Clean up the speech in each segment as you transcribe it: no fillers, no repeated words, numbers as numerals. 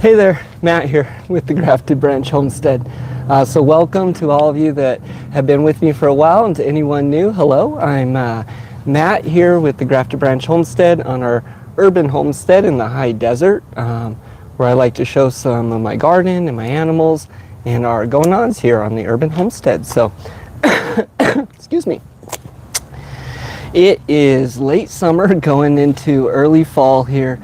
Hey there, Matt here with the Grafted Branch Homestead. So welcome to all of you that have been with me for a while, and to anyone new, hello. I'm Matt here with the Grafted Branch Homestead on our urban homestead in the high desert, where I like to show some of my garden and my animals and our going-ons here on the urban homestead. So, excuse me. It is late summer going into early fall here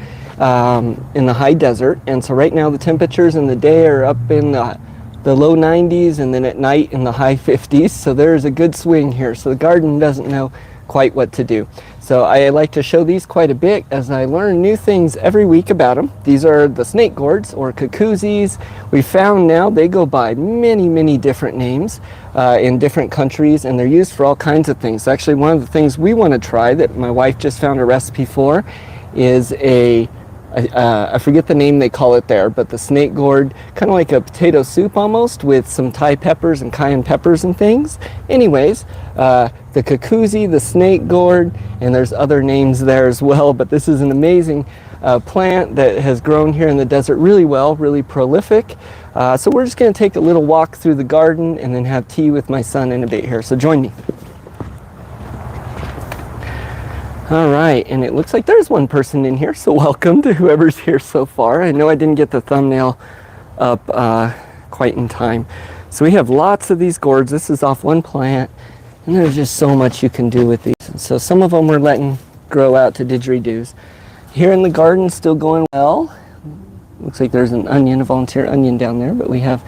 in the high desert, and so right now the temperatures in the day are up in the low 90s, and then at night in the high 50s, so there's a good swing here. So the garden doesn't know quite what to do. So I like to show these quite a bit as I learn new things every week about them. These are the snake gourds, or cucuzzis. We found now they go by many different names in different countries, and they're used for all kinds of things. Actually, one of the things we want to try that my wife just found a recipe for is I forget the name they call it there, but the snake gourd, kind of like a potato soup almost, with some Thai peppers and cayenne peppers and things. Anyways, the cucuzzi, the snake gourd, and there's other names there as well, but this is an amazing plant that has grown here in the desert really well, really prolific. So we're just going to take a little walk through the garden and then have tea with my son in a bit here, so join me. All right, and it looks like there's one person in here, so welcome to whoever's here so far. I know I didn't get the thumbnail up quite in time. So we have lots of these gourds. This is off one plant, and there's just so much you can do with these. And so some of them we're letting grow out to didgeridoos. Here in the garden, still going well. Looks like there's an onion, a volunteer onion down there, but we have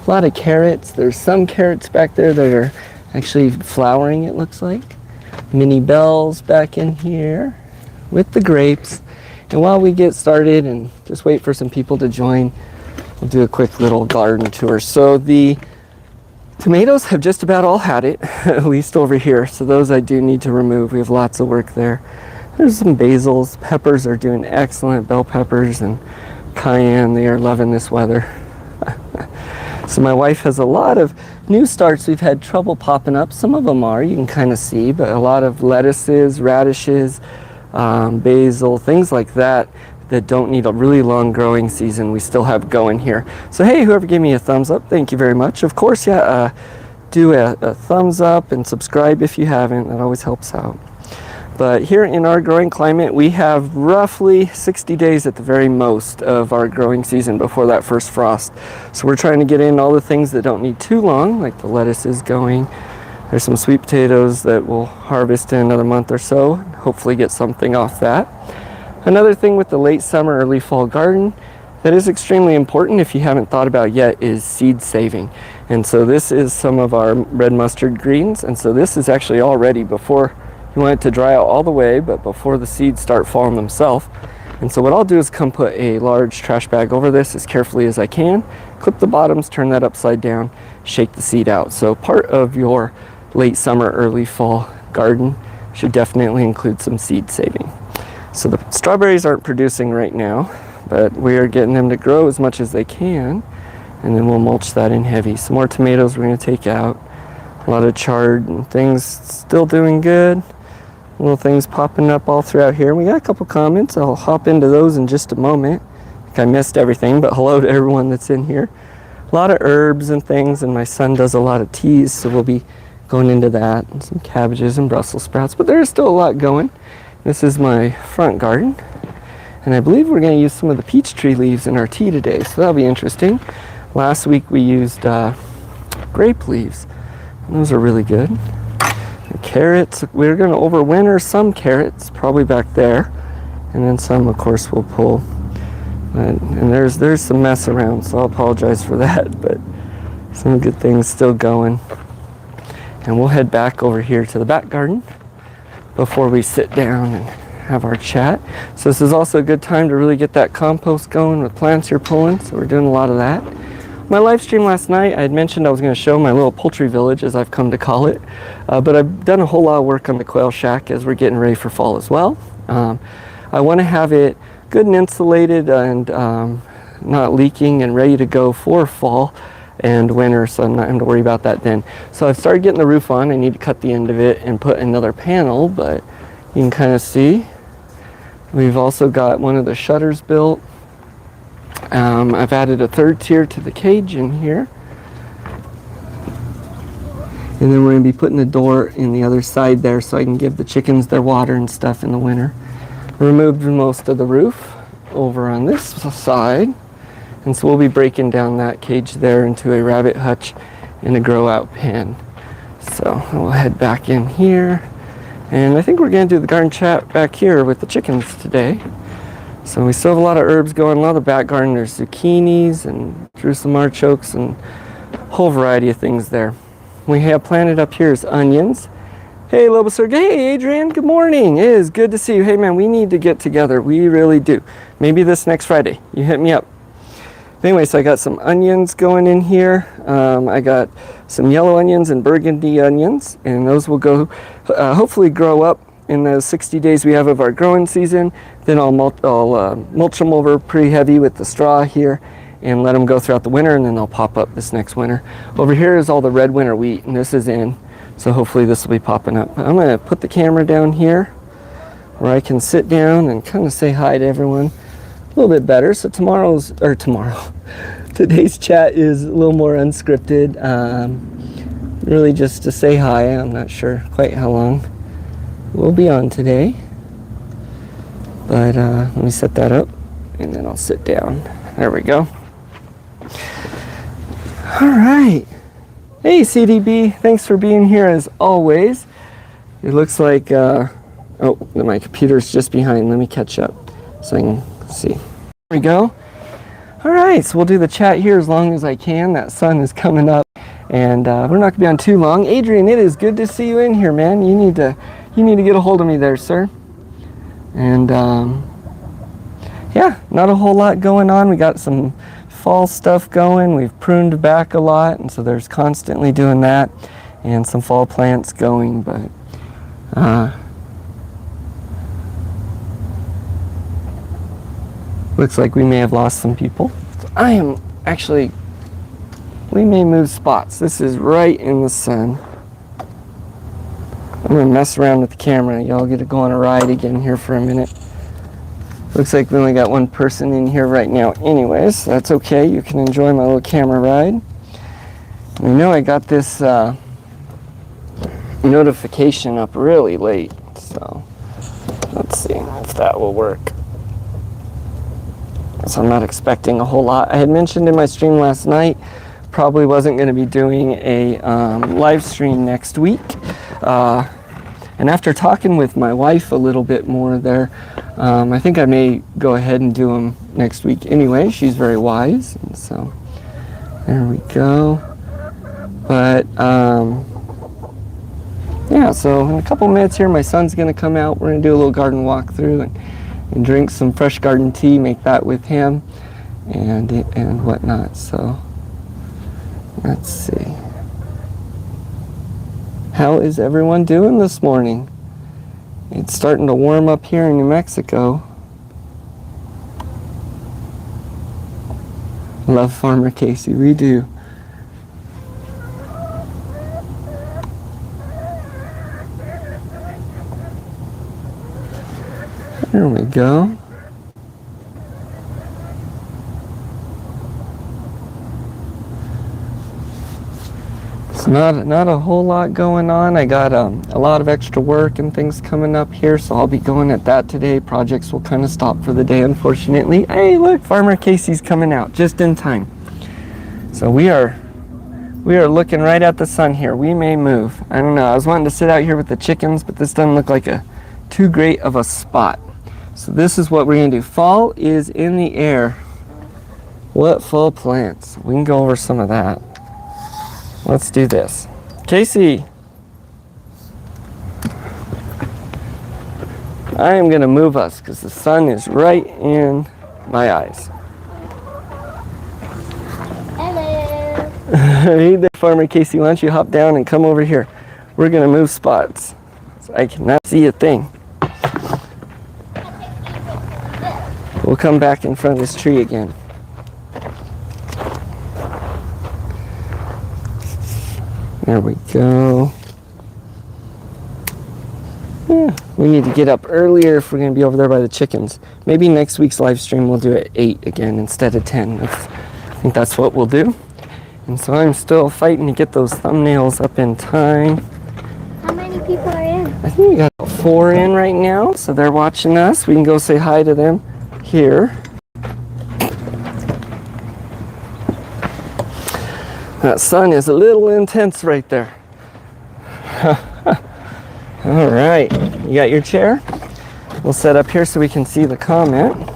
a lot of carrots. There's some carrots back there that are actually flowering, it looks like. Mini bells back in here with the grapes. And while we get started and just wait for some people to join, we'll do a quick little garden tour. So the tomatoes have just about all had it, at least over here. So those I do need to remove. We have lots of work there. There's some basils. Peppers are doing excellent. Bell peppers and cayenne, they are loving this weather. So my wife has a lot of new starts we've had trouble popping up. Some of them are, you can kind of see, but a lot of lettuces, radishes, basil, things like that that don't need a really long growing season, we still have going here. So hey, whoever gave me a thumbs up, thank you very much. Of course, yeah, do a thumbs up and subscribe if you haven't. That always helps out. But here in our growing climate, we have roughly 60 days at the very most of our growing season before that first frost. So we're trying to get in all the things that don't need too long, like the lettuce is going. There's some sweet potatoes that we'll harvest in another month or so, hopefully get something off that. Another thing with the late summer, early fall garden that is extremely important if you haven't thought about yet is seed saving. And so this is some of our red mustard greens, and so this is actually all ready before you want it to dry out all the way, but before the seeds start falling themselves. And so what I'll do is come put a large trash bag over this as carefully as I can, clip the bottoms, turn that upside down, shake the seed out. So part of your late summer, early fall garden should definitely include some seed saving. So the strawberries aren't producing right now, but we are getting them to grow as much as they can, and then we'll mulch that in heavy. Some more tomatoes we're going to take out. A lot of chard and things still doing good. Little things popping up all throughout here. We got a couple comments. I'll hop into those in just a moment. I think I missed everything, but hello to everyone that's in here. A lot of herbs and things, and my son does a lot of teas, so we'll be going into that, and some cabbages and Brussels sprouts, but there's still a lot going. This is my front garden, and I believe we're going to use some of the peach tree leaves in our tea today, so that'll be interesting. Last week we used grape leaves, and those are really good. Carrots, we're going to overwinter some carrots probably back there, and then some of course we'll pull, and there's some mess around, so I'll apologize for that, but some good things still going. And we'll head back over here to the back garden before we sit down and have our chat. So this is also a good time to really get that compost going with plants you're pulling, so we're doing a lot of that. My live stream last night, I had mentioned I was going to show my little poultry village, as I've come to call it, but I've done a whole lot of work on the quail shack as we're getting ready for fall as well. I want to have it good and insulated and not leaking and ready to go for fall and winter, so I'm not having to worry about that then. So I've started getting the roof on. I need to cut the end of it and put another panel, but you can kind of see. We've also got one of the shutters built. I've added a third tier to the cage in here. And then we're going to be putting the door in the other side there so I can give the chickens their water and stuff in the winter. Removed most of the roof over on this side. And so we'll be breaking down that cage there into a rabbit hutch and a grow out pen. So we'll head back in here. And I think we're going to do the garden chat back here with the chickens today. So we still have a lot of herbs going, a lot of the back garden. There's zucchinis and Jerusalem artichokes and a whole variety of things there. We have planted up here is onions. Hey, Lobosur. Hey, Adrian. Good morning. It is good to see you. Hey, man, we need to get together. We really do. Maybe this next Friday. You hit me up. Anyway, so I got some onions going in here. I got some yellow onions and burgundy onions, and those will go, hopefully grow up in the 60 days we have of our growing season. Then I'll mulch them over pretty heavy with the straw here and let them go throughout the winter, and then they'll pop up this next winter. Over here is all the red winter wheat, and this is in, so hopefully this will be popping up. I'm going to put the camera down here where I can sit down and kind of say hi to everyone a little bit better. So today's chat is a little more unscripted, really just to say hi. I'm not sure quite how long we'll be on today, but let me set that up and then I'll sit down. There we go. All right. Hey, CDB, thanks for being here as always. It looks like, my computer's just behind. Let me catch up so I can see. There we go. All right, so we'll do the chat here as long as I can. That sun is coming up, and we're not gonna be on too long. Adrian, it is good to see you in here, man. You need to get a hold of me there, sir. And yeah, not a whole lot going on. We got some fall stuff going. We've pruned back a lot, and so there's constantly doing that, and some fall plants going, but looks like we may have lost some people. So we may move spots. This is right in the sun. I'm gonna mess around with the camera. Y'all get to go on a ride again here for a minute. Looks like we only got one person in here right now anyways, so that's okay. You can enjoy my little camera ride. I know I got this notification up really late, so let's see if that will work. So I'm not expecting a whole lot. I had mentioned in my stream last night, probably wasn't going to be doing a live stream next week. And after talking with my wife a little bit more there, I think I may go ahead and do them next week anyway. She's very wise, and so there we go. But yeah, so in a couple minutes here, my son's going to come out. We're going to do a little garden walkthrough and drink some fresh garden tea, make that with him, and whatnot. So let's see. How is everyone doing this morning? It's starting to warm up here in New Mexico. Love Farmer Casey, we do. There we go. It's not a whole lot going on. I got a lot of extra work and things coming up here, so I'll be going at that today. Projects will kind of stop for the day, unfortunately. Hey, look, Farmer Casey's coming out just in time. So we are looking right at the sun here. We may move. I don't know. I was wanting to sit out here with the chickens, but this doesn't look like too great of a spot. So this is what we're going to do. Fall is in the air. What fall plants? We can go over some of that. Let's do this. Casey, I am going to move us because the sun is right in my eyes. Hello. Hey there, Farmer Casey. Why don't you hop down and come over here? We're going to move spots. So I cannot see a thing. We'll come back in front of this tree again. There we go. Yeah, we need to get up earlier if we're going to be over there by the chickens. Maybe next week's live stream we'll do it at 8 again instead of 10. I think that's what we'll do. And so I'm still fighting to get those thumbnails up in time. How many people are in? I think we got 4 in right now, so they're watching us. We can go say hi to them here. That sun is a little intense right there. All right, you got your chair? We'll set up here so we can see the comment.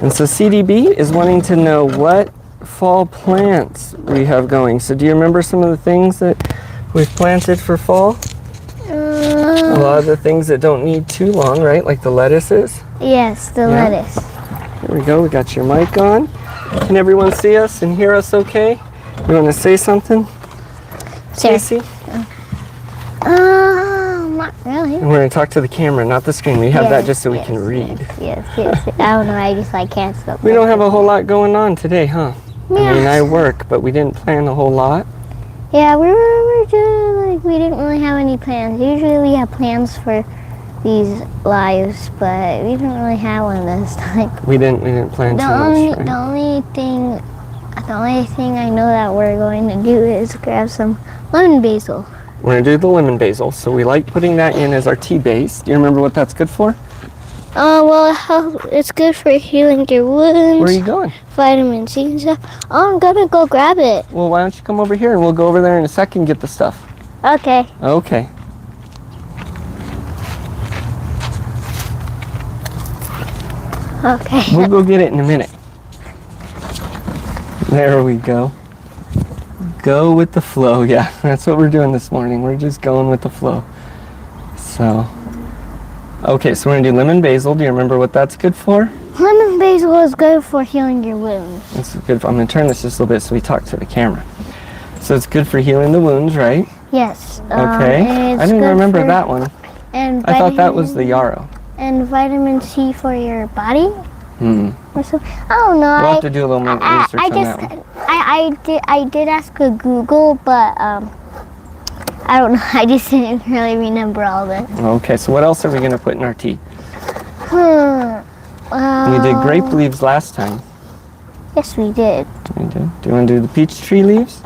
And so CDB is wanting to know what fall plants we have going. So do you remember some of the things that we've planted for fall? A lot of the things that don't need too long, right? Like the lettuces? Yes, the lettuce. There we go, we got your mic on. Can everyone see us and hear us okay? You want to say something? Sure. Casey? Not really. And we're going to talk to the camera, not the screen. We have that just so we can read. Yes. I don't know, I just can't stop. We don't have a whole lot going on today, huh? Yeah. I mean, I work, but we didn't plan a whole lot. Yeah, we were just we didn't really have any plans. Usually we have plans for these lives, but we didn't really have one this time. We didn't plan too much, right? The only thing I know that we're going to do is grab some lemon basil. We're going to do the lemon basil, so we like putting that in as our tea base. Do you remember what that's good for? It's good for healing your wounds. Where are you going? Vitamin C and stuff. I'm gonna go grab it. Well, why don't you come over here and we'll go over there in a second and get the stuff. Okay. Okay. Okay. We'll go get it in a minute. There we go. Go with the flow. Yeah, that's what we're doing this morning. We're just going with the flow. So, okay, so we're gonna do lemon basil. Do you remember what that's good for? Lemon basil is good for healing your wounds. It's good for, I'm gonna turn this just a little bit so we talk to the camera. So it's good for healing the wounds, right? Yes. Okay. I didn't remember that one. And I thought that was the yarrow. And vitamin C for your body. Or so. I don't know. We'll have to do a little more research on that one. I did ask a Google, but I don't know. I just didn't really remember all this. Okay, so what else are we gonna put in our tea? We did grape leaves last time. Yes, we did. We did. Do you want to do the peach tree leaves?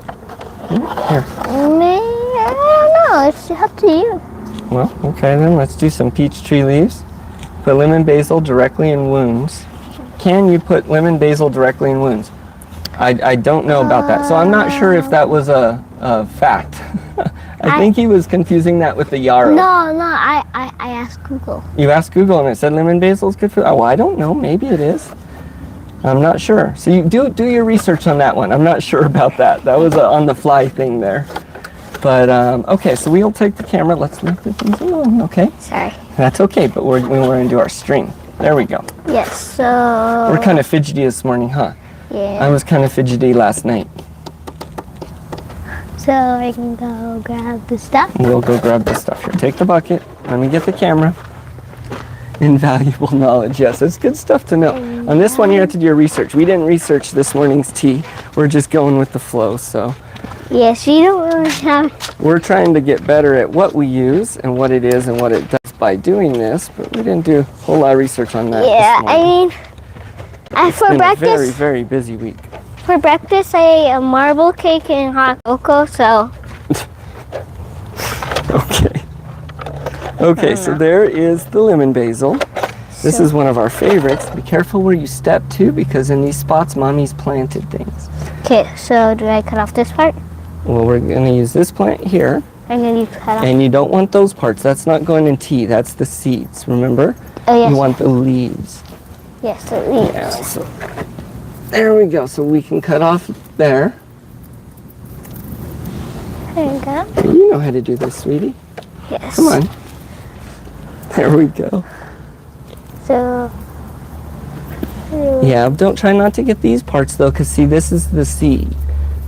Here. I don't know. It's up to you. Well, okay then. Let's do some peach tree leaves. Put lemon basil directly in wounds. Can you put lemon basil directly in wounds? I don't know about that, so I'm not sure if that was a fact. I think he was confusing that with the yarrow. No. I asked Google. You asked Google and it said lemon basil is good for. Oh, I don't know. Maybe it is. I'm not sure. So you do your research on that one. I'm not sure about that. That was a on the fly thing there. But okay, so we'll take the camera. Let's leave the things alone. Okay. Sorry. That's okay. But we're going to do our string. There we go. Yes. So. We're kind of fidgety this morning, huh? Yeah. I was kind of fidgety last night. So I can go grab the stuff. We'll go grab the stuff here. Take the bucket. Let me get the camera. Invaluable knowledge. Yes, it's good stuff to know. On this one, you have to do your research. We didn't research this morning's tea. We're just going with the flow. So Yes, you don't really have. we're trying to get better at what we use and what it is and what it does by doing this. But we didn't do a whole lot of research on that. Yeah, this I morning. mean, for It's been a breakfast. very, very busy week. For breakfast, I ate a marble cake and hot cocoa. So Okay. Okay, so there is the lemon basil. This is one of our favorites. Be careful where you step too, because in these spots, Mommy's planted things. okay. So do I cut off this part? Well, we're gonna use this plant here, I'm gonna cut off. and you don't want those parts. That's not going in tea. That's the seeds. Remember? Oh yes. You want the leaves. Yes, the leaves. Yeah. So there we go. So we can cut off there. There you go. You know how to do this, sweetie. Yes. Come on. There we go. So. Yeah, don't try not to get these parts though, because see, this is the seed.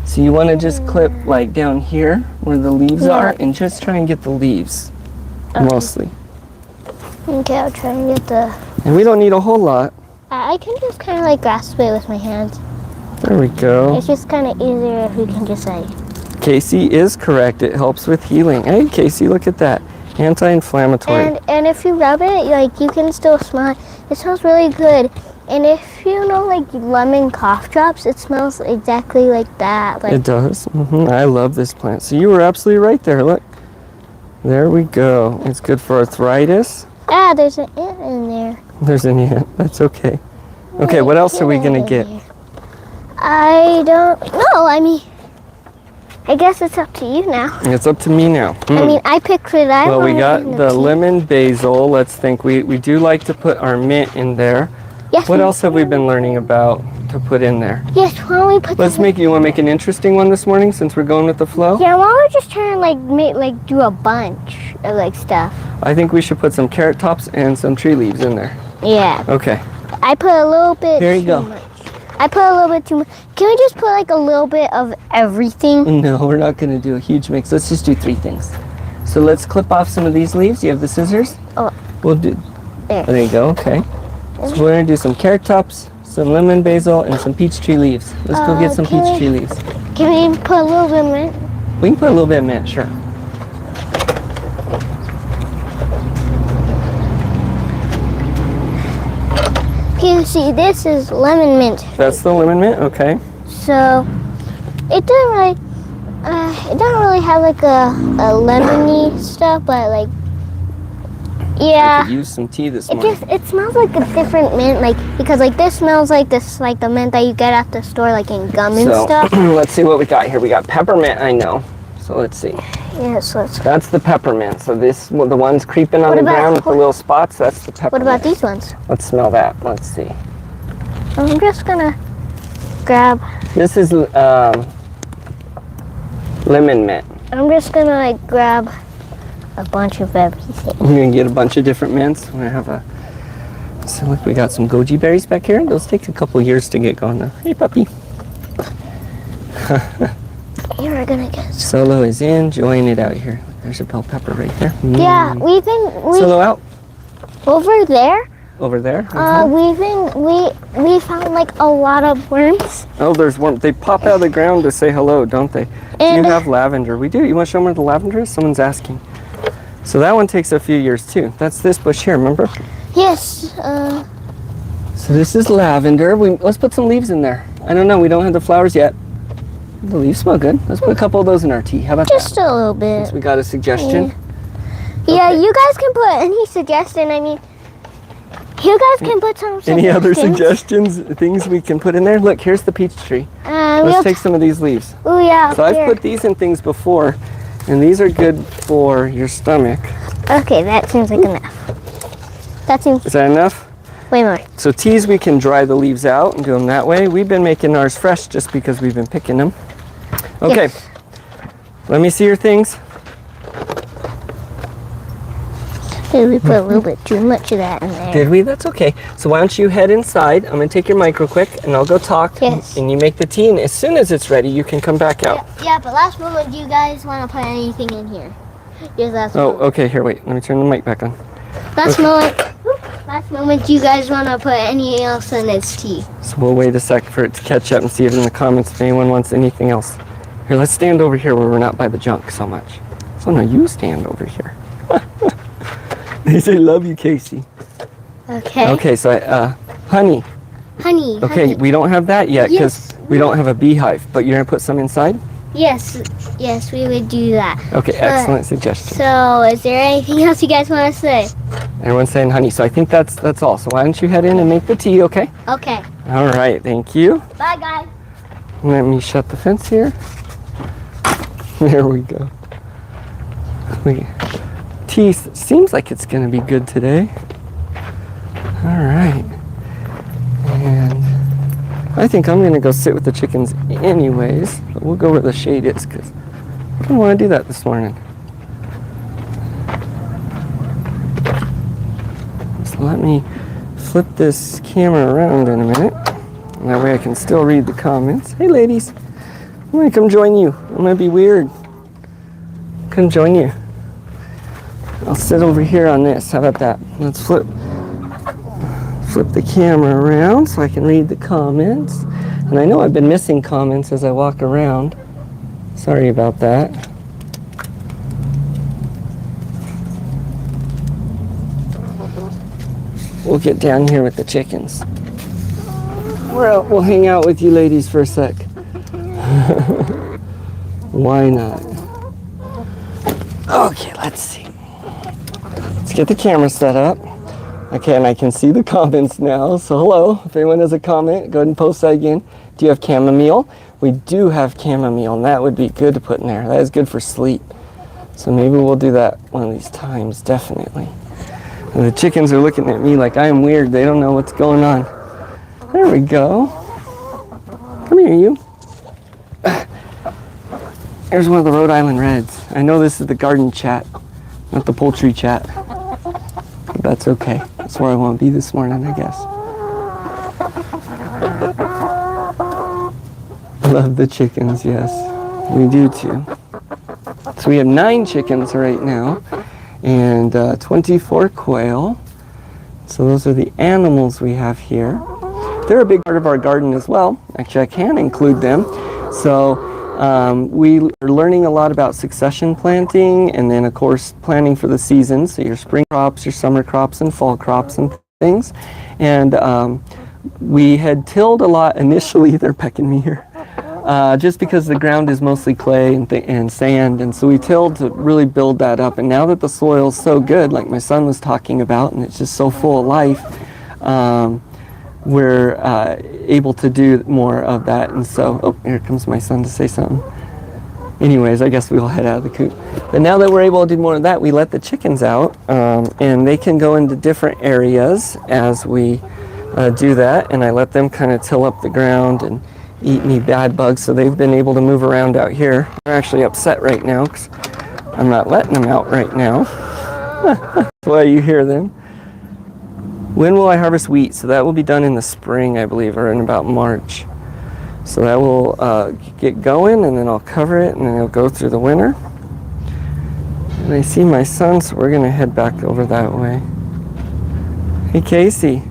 So you want to just clip like down here where the leaves Yeah. are and just try and get the leaves mostly. Okay, I'll try and get the. And we don't need a whole lot. I can just kind of like grasp it with my hands. There we go. It's just kind of easier if we can just like. Casey is correct. It helps with healing. Hey, Casey, look at that. Anti-inflammatory. And if you rub it, like you can still smell it. It smells really good. And if you know like lemon cough drops, it smells exactly like that. Like It does. I love this plant. So you were absolutely right there. Look. There we go. It's good for arthritis. there's an ant in there. There's an ant. That's okay. Okay, what else are we going to get? I don't know. I mean, I guess it's up to you now. It's up to me now. I mean, I picked what I Well, we wanted got in the tea. lemon basil. Let's think. We do like to put our mint in there. Yes. What else have we been learning about to put in there? Yes. Why don't we put? Let's make. You want to make an interesting one this morning since we're going with the flow? Yeah. Why don't we just try and like do a bunch of like stuff? I think we should put some carrot tops and some tree leaves in there. Yeah. Okay. I put a little bit. Here you too go. Much. I put a little bit too much. Can we just put like a little bit of everything? No, we're not going to do a huge mix. Let's just do 3 things. So let's clip off some of these leaves. You have the scissors? Oh. We'll do. There. There you go. Okay. So we're going to do some carrot tops, some lemon basil, and some peach tree leaves. Let's go get some peach tree leaves. Can we put a little bit of mint? We can put a little bit of mint, sure. You see, this is lemon mint. That's the lemon mint. Okay. So it doesn't really have like a lemony stuff, but like I yeah, could use some tea this it morning. it smells like a different mint, like because like this smells like this like the mint that you get at the store like in gum and So stuff. let's see what we got here. We got peppermint. I know. So let's see. Yes, let's. That's the peppermint. So this, the ones creeping on What the about- ground with the little spots, that's the peppermint. What about these ones? Let's smell that. Let's see. I'm just gonna grab. This is lemon mint. I'm just gonna like grab a bunch of everything. We're gonna get a bunch of different mints. We're gonna have a. So look, we got some goji berries back here. Those take a couple years to get going though. Hey puppy. You're gonna get. Solo is enjoying it out here. There's a bell pepper right there. Yeah, we Solo out over there. over there. We found like a lot of worms. Oh, there's worms. They pop out of the ground to say hello, don't they? Do And- you have lavender? We do. You want to show them where the lavender is? Someone's asking. So that one takes a few years too. That's this bush here, remember? Yes. So this is lavender. Let's put some leaves in there. I don't know. We don't have the flowers yet. The leaves smell good. Let's put a couple of those in our tea. How about Just that? a little bit. Since we got a suggestion. Yeah, Okay. you guys can put any suggestion. I mean, you guys can put some suggestions. Any other suggestions? Things we can put in there? Look, here's the peach tree. Let's take some of these leaves. Oh yeah. So I've here. put these in things before, and these are good for your stomach. Okay, that seems like enough. That seems Is that enough? way more. So teas, we can dry the leaves out and do them that way. We've been making ours fresh just because we've been picking them. Okay, Yes. let me see your things. Maybe we put a little bit too much of that in there. Did we? That's okay. So why don't you head inside? I'm gonna take your mic real quick and I'll go talk. Yes. And you make the tea, and as soon as it's ready, you can come back out. Yeah, but last moment, do you guys want to put anything in here? Yes, last Oh, moment. okay, here, wait. Let me turn the mic back on. Last moment. Last moment, do you guys want to put anything else in its tea? So we'll wait a sec for it to catch up and see if in the comments if anyone wants anything else. Here, let's stand over here where we're not by the junk so much. So no, you stand over here. They say, love you, Casey. Okay. Okay, so honey. Honey. Okay, honey. we don't have that yet because Yes, we don't have a beehive, but you're gonna put some inside? Yes, we would do that. Okay, excellent suggestion. So, is there anything else you guys want to say? Everyone's saying honey, so I think that's all. So why don't you head in and make the tea, okay? Okay. All right, thank you. Bye, guys. Let me shut the fence here. There we go. Tea seems like it's gonna be good today. All right. And I think I'm gonna go sit with the chickens anyways, but we'll go where the shade is because I don't want to do that this morning. So let me flip this camera around in a minute. And that way I can still read the comments. Hey ladies, I'm gonna come join you. I'm gonna be weird. Come join you. I'll sit over here on this. How about that? Let's flip the camera around so I can read the comments. And I know I've been missing comments as I walk around. Sorry about that. we'll get down here with the chickens. We'll hang out with you ladies for a sec. Why not? Okay, let's see. Let's get the camera set up. Okay, and I can see the comments now. So hello, if anyone has a comment, go ahead and post that again. Do you have chamomile? We do have chamomile, and that would be good to put in there. That is good for sleep. So maybe we'll do that one of these times, definitely. And the chickens are looking at me like I am weird. They don't know what's going on. There we go. Come here, you. There's one of the Rhode Island Reds. I know this is the garden chat, not the poultry chat. But that's okay. That's where I want to be this morning, I guess. Love the chickens, yes. We do too. So we have 9 chickens right now and 24 quail. So those are the animals we have here. They're a big part of our garden as well. Actually, I can include them. So we are learning a lot about succession planting and then, of course, planting for the season. So your spring crops, your summer crops, and fall crops and things. And we had tilled a lot initially. They're pecking me here. Just because the ground is mostly clay and sand. And so we tilled to really build that up. And now that the soil's so good, like my son was talking about, and it's just so full of life, we're able to do more of that. And so, oh, here comes my son to say something. Anyways, I guess we'll head out of the coop. But now that we're able to do more of that, we let the chickens out, and they can go into different areas as we do that. And I let them kind of till up the ground and eat any bad bugs. So they've been able to move around out here. They're actually upset right now because I'm not letting them out right now. That's why you hear them. When will I harvest wheat? So that will be done in the spring, I believe, or in about March. So that will get going, and then I'll cover it, and then it'll go through the winter. And I see my son, so we're going to head back over that way. Hey, Casey.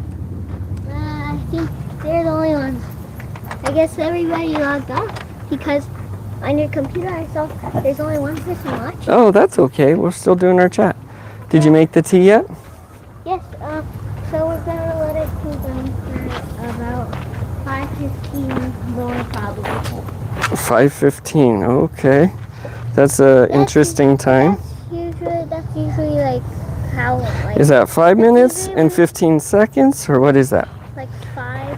I think they're the only ones. I guess everybody logged off because on your computer I saw there's only one person watching. Oh, that's okay. We're still doing our chat. Did you make the tea yet? Yes, so we're going to let it cool down for about 5:15 more probably. 5:15, okay. That's a interesting time. That's usually like how, like... Is that 5 minutes and 15 seconds, or what is that? Like 5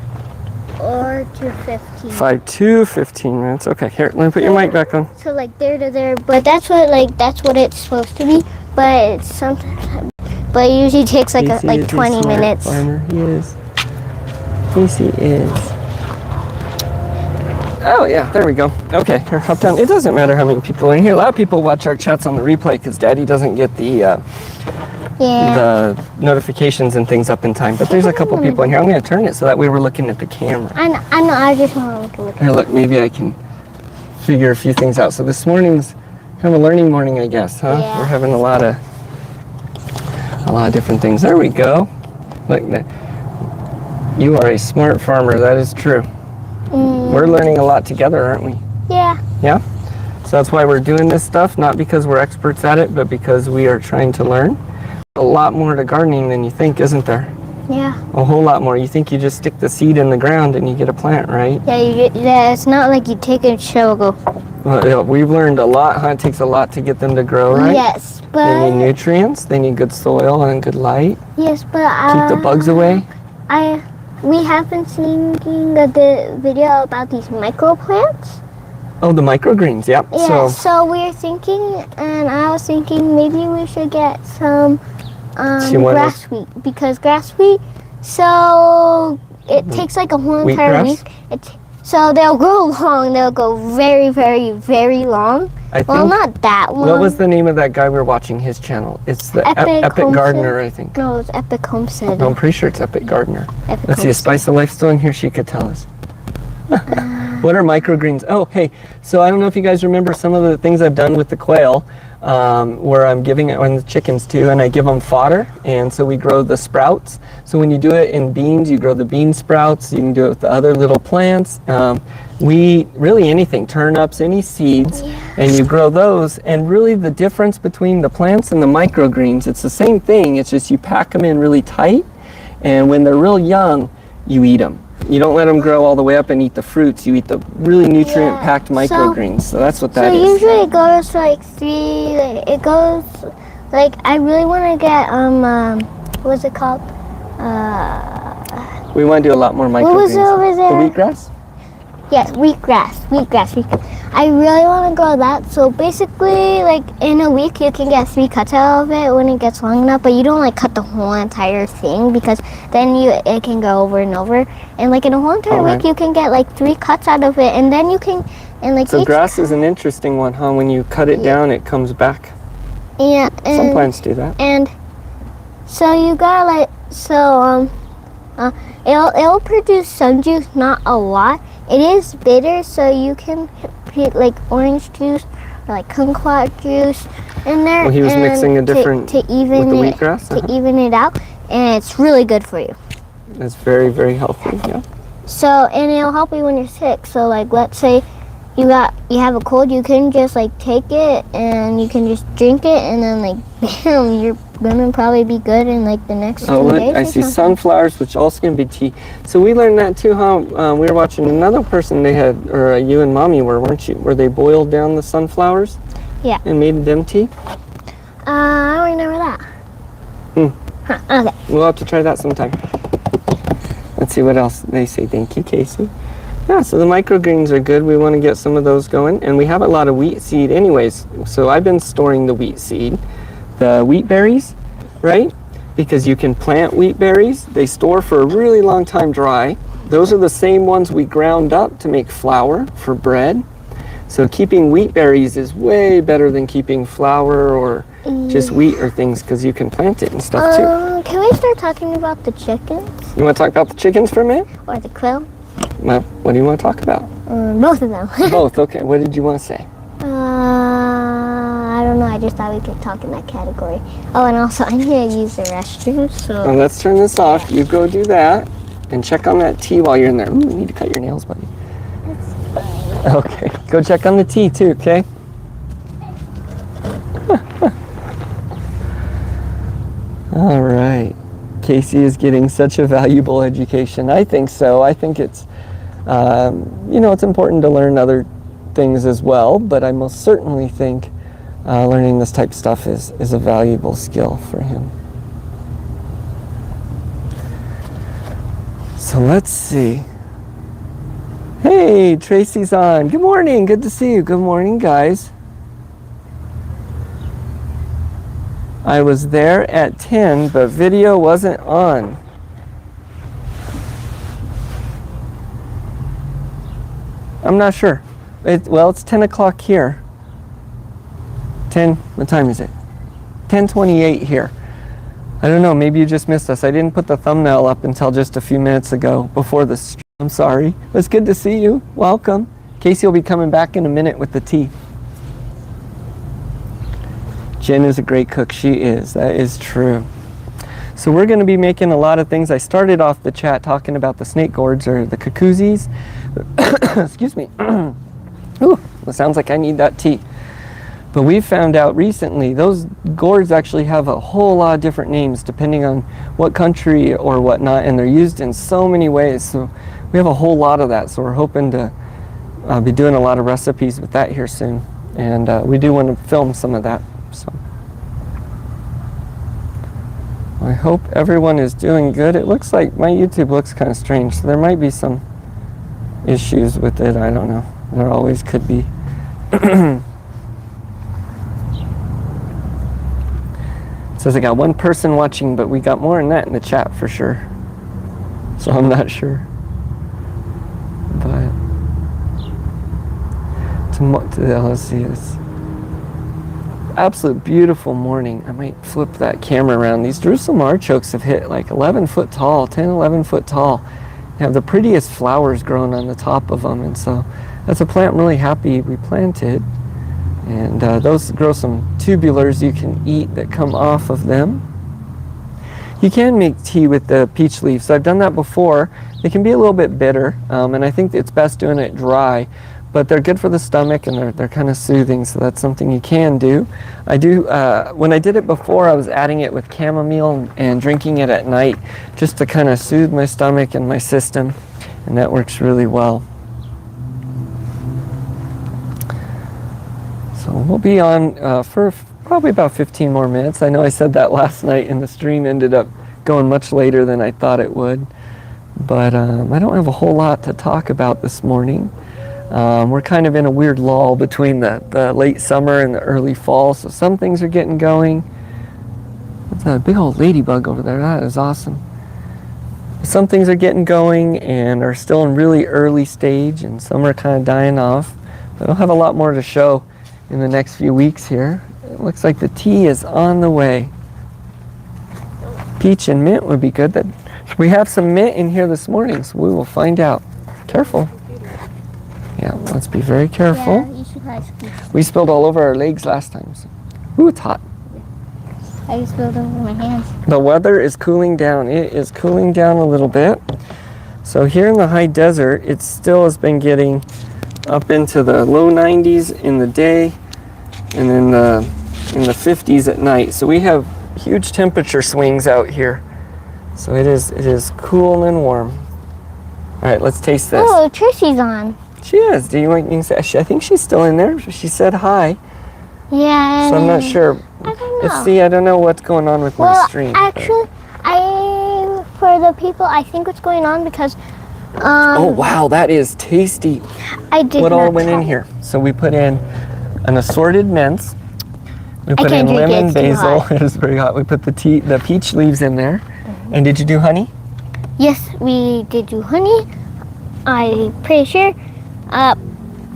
or to 15. 5 to 15 minutes. Okay, here, let me put your mic back on. So like there to there, but that's what it's supposed to be. But it's sometimes, but it usually takes like Casey is a 20 smart minutes. Farmer. He is. Casey is. Oh yeah, there we go. Okay, here, hop down. It doesn't matter how many people are in here. A lot of people watch our chats on the replay because Daddy doesn't get the notifications and things up in time. But there's a couple people in here. I'm going to turn it so that way we're looking at the camera. I know. I just want to look. Here, look. Maybe I can figure a few things out. So this morning's kind of a learning morning, I guess, huh? Yeah. We're having a lot of different things. There we go. Look, you are a smart farmer. That is true. We're learning a lot together, aren't we? Yeah. Yeah? So that's why we're doing this stuff, not because we're experts at it, but because we are trying to learn. A lot more to gardening than you think, isn't there? Yeah. A whole lot more. You think you just stick the seed in the ground and you get a plant, right? Yeah. It's not like you take a shovel. Well, we've learned a lot, huh? It takes a lot to get them to grow, right? Yes, They but need nutrients, they need good soil and good light. yes, but Keep the bugs away. We have been seeing the video about these microplants. Oh, the microgreens, yep. Yeah, so we're thinking, and I was thinking maybe we should get some grass wheat, because grass wheat, so it takes like a whole entire week. So they'll grow long, they'll go very, very, very long. Well, not that long. What was the name of that guy we were watching, his channel? It's the Epic Gardener, I think. No, it's Epic Homestead. No, I'm pretty sure it's Epic Gardener. Epic Let's see, a Spice of Life still in here? She could tell us. What are microgreens? Oh, hey, so I don't know if you guys remember some of the things I've done with the quail, where I'm giving it on the chickens too, and I give them fodder, and so we grow the sprouts. So when you do it in beans, you grow the bean sprouts. You can do it with the other little plants. Really anything, turnips, any seeds, and you grow those. And really the difference between the plants and the microgreens, it's the same thing. It's just you pack them in really tight, And when they're real young, you eat them. You don't let them grow all the way up and eat the fruits. You eat the really nutrient-packed microgreens. So that's what that is. So usually it goes like 3. It goes like I really want to get what's it called? We want to do a lot more microgreens. What was it over there? The wheatgrass? Yes, wheatgrass. I really want to grow that. So basically, like in a week, you can get 3 cuts out of it when it gets long enough. But you don't like cut the whole entire thing because then it can go over and over. And like in a whole entire week, you can get like 3 cuts out of it, and then you can So grass is an interesting one, huh? When you cut it down, it comes back. Yeah. Some plants do that. And so you got it'll produce some juice, not a lot. It is bitter, so you can put like orange juice or like kumquat juice in there. Well, he was mixing a different to even with the wheatgrass to even it out, and it's really good for you. It's very, very healthy. Yeah. So and it'll help you when you're sick. So like let's say you have a cold, you can just like take it and you can just drink it, and then like bam, you're gonna probably be good in like the next 2 days. I see sunflowers, which also can be tea. So we learned that too, huh? We were watching another person. They had, or you and Mommy were, weren't you? Where they boiled down the sunflowers? Yeah. And made them tea. I don't remember that. Huh, okay. We'll have to try that sometime. Let's see what else they say. Thank you, Casey. Yeah, so the microgreens are good. We want to get some of those going. And we have a lot of wheat seed anyways. So I've been storing the wheat seed. The wheat berries, right? Because you can plant wheat berries. They store for a really long time dry. Those are the same ones we ground up to make flour for bread. So keeping wheat berries is way better than keeping flour or just wheat or things, because you can plant it and stuff too. Can we start talking about the chickens? You want to talk about the chickens for a minute? Or the quail? Well, what do you want to talk about? Both of them. Both, okay. What did you want to say? I don't know. I just thought we could talk in that category. Oh, and also I need to use the restroom, so... Well, let's turn this off. You go do that. And check on that tea while you're in there. Ooh, you need to cut your nails, buddy. That's fine. Okay. Go check on the tea, too, okay? All right. Casey is getting such a valuable education. I think so. I think it's, it's important to learn other things as well, but I most certainly think learning this type of stuff is a valuable skill for him. So let's see. Hey, Tracy's on. Good morning. Good to see you. Good morning, guys. I was there at 10, but video wasn't on. I'm not sure. It's 10 o'clock here. 10, what time is it? 10:28 here. I don't know, maybe you just missed us. I didn't put the thumbnail up until just a few minutes ago before the stream. I'm sorry. It's good to see you. Welcome. Casey will be coming back in a minute with the tea. Jen is a great cook. She is. That is true. So we're going to be making a lot of things. I started off the chat talking about the snake gourds or the cucuzzis. Excuse me. Ooh, it sounds like I need that tea. But we've found out recently those gourds actually have a whole lot of different names depending on what country or whatnot, and they're used in so many ways. So we have a whole lot of that. So we're hoping to be doing a lot of recipes with that here soon. And we do want to film some of that. So I hope everyone is doing good. It looks like my YouTube looks kind of strange, so there might be some issues with it. I don't know. There always could be. It says I got one person watching, but we got more than that in the chat for sure. So I'm not sure. But let's see this. Absolute beautiful morning. I might flip that camera around. These Jerusalem artichokes have hit like 11 foot tall, 10, 11 foot tall. They have the prettiest flowers growing on the top of them. And so that's a plant I'm really happy we planted. And those grow some tubulars you can eat that come off of them. You can make tea with the peach leaves. So I've done that before. They can be a little bit bitter. And I think it's best doing it dry. but they're good for the stomach, and they're kind of soothing, so that's something you can do. I do, when I did it before, I was adding it with chamomile and drinking it at night just to kind of soothe my stomach and my system, and that works really well. So we'll be on for probably about 15 more minutes. I know I said that last night, and the stream ended up going much later than I thought it would. But I don't have a whole lot to talk about this morning. We're kind of in a weird lull between the late summer and the early fall, so some things are getting going. That's a big old ladybug over there. That is awesome. Some things are getting going and are still in really early stage, and some are kind of dying off. But I'll have a lot more to show in the next few weeks here. It looks like the tea is on the way. Peach and mint would be good. We have some mint in here this morning, so we will find out. Careful. Yeah, let's be very careful. Yeah, you should probably squeeze. We spilled all over our legs last time. So. Ooh, it's hot. I spilled over my hands. The weather is cooling down. It is cooling down a little bit. So here in the high desert, it still has been getting up into the low 90s in the day, and in the 50s at night. So we have huge temperature swings out here. So it is cool and warm. All right, let's taste this. Oh, Trici's on. She is. Do you want me to say? I think she's still in there. She said hi. Yeah. So I'm not sure. I don't know. Let's see. I don't know what's going on with my stream. Actually, for the people, I think what's going on because. Oh wow, that is tasty. I did. What all not went in try. here? So we put in an assorted mints. We put can't in drink it, lemon it's too basil. hot. It is very hot. We put the peach leaves in there. Mm-hmm. And did you do honey? Yes, we did do honey. I'm pretty sure.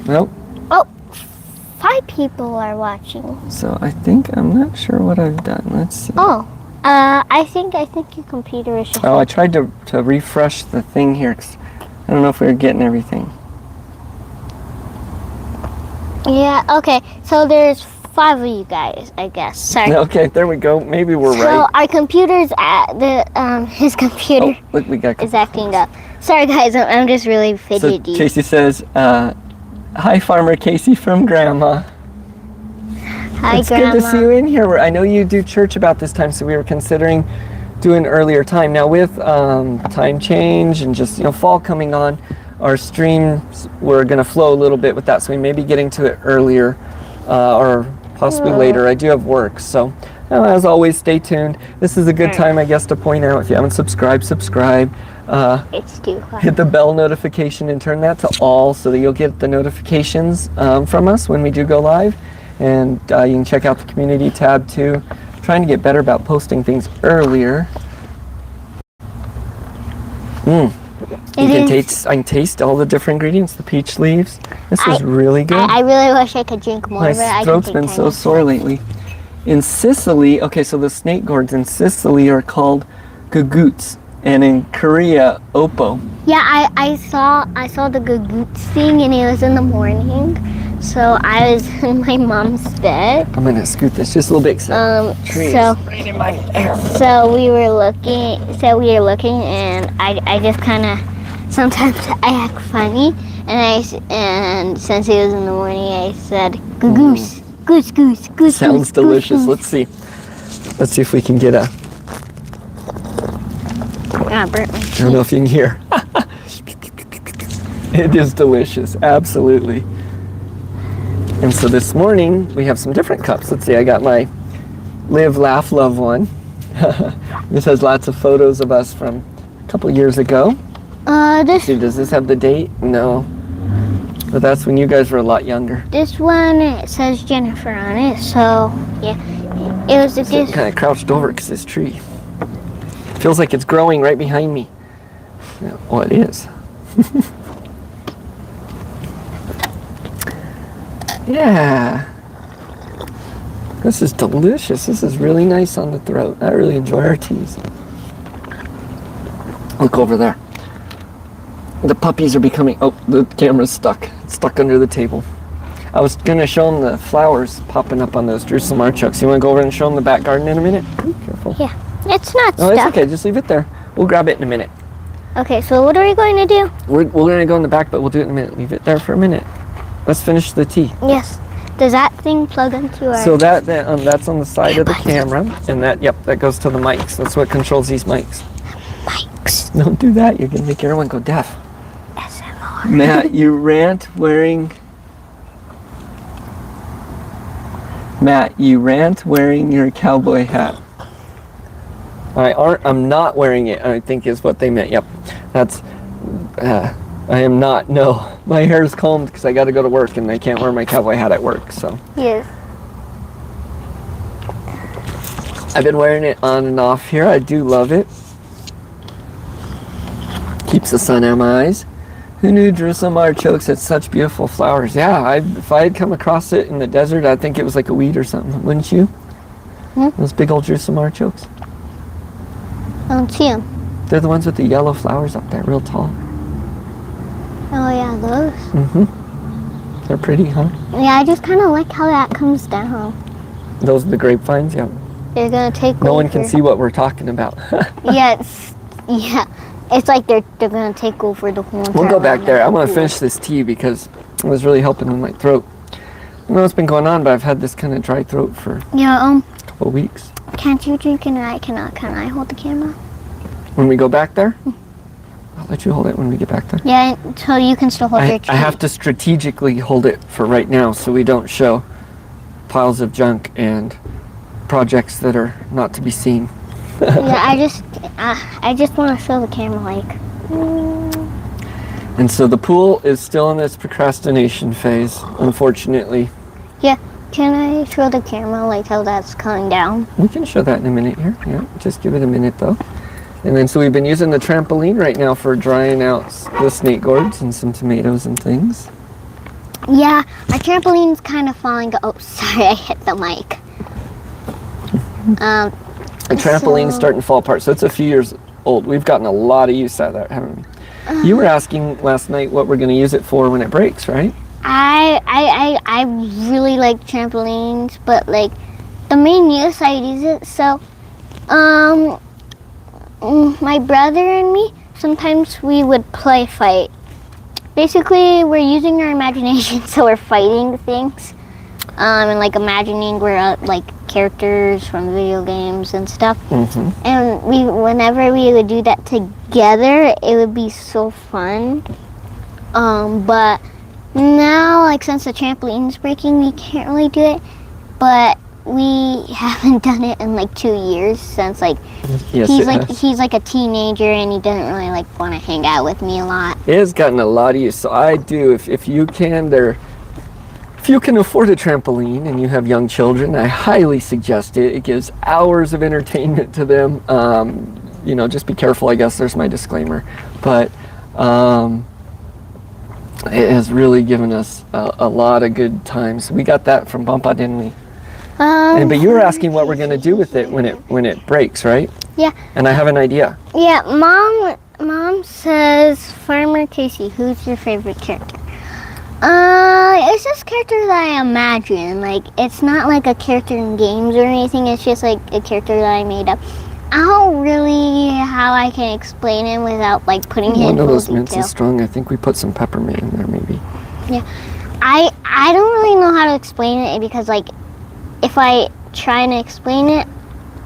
Nope. Oh, 5 people are watching. So I'm not sure what I've done. Let's see. Oh, I think your computer is. Oh, I tried to refresh the thing here 'cause I don't know if we were getting everything. Yeah. Okay. So there's 5 of you guys, I guess. Sorry. Okay, there we go. Maybe we're So right. our computer's at the his computer Oh, look, we got. is acting up. Sorry guys, I'm just really So fidgety. Casey says, "Hi, Farmer Casey from Grandma." Hi, It's Grandma. good to see you in here. I know you do church about this time, so we were considering doing earlier time. Now with time change and just fall coming on, our streams we're going to flow a little bit with that, so we may be getting to it earlier or possibly later. I do have work, so as always, stay tuned. This is a good time, I guess, to point out if you haven't subscribed, subscribe. It's too hot. Hit the bell notification and turn that to all so that you'll get the notifications from us when we do go live. And you can check out the community tab too. I'm trying to get better about posting things earlier. I can taste all the different ingredients. The peach leaves. This is really good. I really wish I could drink more, My but I throat's can been take so tiny sore lately. In Sicily, okay, so the snake gourds in Sicily are called gugoots, and in Korea, oppo. Yeah, I saw the gugoots thing, and it was in the morning. So I was in my mom's bed. I'm gonna scoot this just a little bit. Tree So is right in my hair. so we were looking, and I just kind of sometimes I act funny, and since it was in the morning, I said goose, goose, goose, goose. Sounds goose, delicious. Goose. Let's see if we can get a. Ah, burnt my I don't know if you can hear. It is delicious, absolutely. And so this morning we have some different cups. Let's see, I got my Live, Laugh, Love one. This has lots of photos of us from a couple years ago. This See, does this have the date? No. But that's when you guys were a lot younger. This one, it says Jennifer on it, so yeah. It was a So gift. kind of crouched over because this tree feels like it's growing right behind me. Yeah, well, it is. Yeah. This is delicious. This is really nice on the throat. I really enjoy our teas. Look over there. The puppies are becoming... Oh, the camera's stuck. It's stuck under the table. I was going to show them the flowers popping up on those Jerusalem artichokes. You want to go over and show them the back garden in a minute? Ooh, careful. Yeah, it's not No, stuck. it's okay. Just leave it there. We'll grab it in a minute. Okay, so what are we going to do? We're going to go in the back, but we'll do it in a minute. Leave it there for a minute. Let's finish the tea. Yes. Does that thing plug into our... So that's on the side of the camera, and that goes to the mics. That's what controls these mics. Mics. Don't do that. You're gonna make everyone go deaf. SMR. Matt, you rant wearing your cowboy hat. I'm not wearing it, I think is what they meant. Yep. That's I am not. No, my hair is combed because I got to go to work and I can't wear my cowboy hat at work. So Yes. I've been wearing it on and off here. I do love it. Keeps the sun out of my eyes. Who knew Jerusalem artichokes had such beautiful flowers? Yeah, if I had come across it in the desert, I'd think it was like a weed or something, wouldn't you? Those big old Jerusalem artichokes. I don't see them. They're the ones with the yellow flowers up there, real tall. Oh yeah, those. Mm-hmm. They're pretty, huh? Yeah, I just kind of like how that comes down. Those are the grapevines, yeah. They're gonna take No over. one can see what we're talking about. Yeah, it's like they're gonna take over the whole entire We'll go back land. there. I want to finish this tea because it was really helping with my throat. I don't know what's been going on, but I've had this kind of dry throat for Yeah. a couple of weeks. Can't you drink and I cannot? Can I hold the camera? When we go back there, I'll let you hold it when we get back there. Yeah, so you can still hold your tea. I have to strategically hold it for right now so we don't show piles of junk and projects that are not to be seen. Yeah, I just want to show the camera like. And so the pool is still in its procrastination phase, unfortunately. Yeah, can I show the camera like how that's coming down? We can show that in a minute here. Yeah, just give it a minute though. And then so we've been using the trampoline right now for drying out the snake gourds and some tomatoes and things. Yeah, our trampoline's kind of falling. Oh, sorry, I hit the mic. The trampoline's starting to fall apart, so it's a few years old. We've gotten a lot of use out of that, haven't we? You were asking last night what we're going to use it for when it breaks, right? I really like trampolines, but like the main use I use it so my brother and me sometimes we would play fight. Basically, we're using our imagination, so we're fighting things, and like imagining we're like characters from video games and stuff. And whenever we would do that together, it would be so fun. But now, like since the trampoline's breaking, we can't really do it. But we haven't done it in like 2 years since like he's like a teenager and he doesn't really like want to hang out with me a lot. It has gotten a lot of use. So I do, if you can, if you can afford a trampoline and you have young children, I highly suggest it. It gives hours of entertainment to them. You know, just be careful, I guess. There's my disclaimer. But it has really given us a lot of good times. We got that from Bumpa, didn't we? But you were asking what we're going to do with it when it breaks, right? Yeah. And I have an idea. Yeah, Mom says, Farmer Casey, who's your favorite character? It's just characters that I imagine. Like, it's not like a character in games or anything. It's just like a character that I made up. I don't really how I can explain it without like putting it in One of full those mints detail. is strong. I think we put some peppermint in there, maybe. Yeah, I don't really know how to explain it because like if I try to explain it,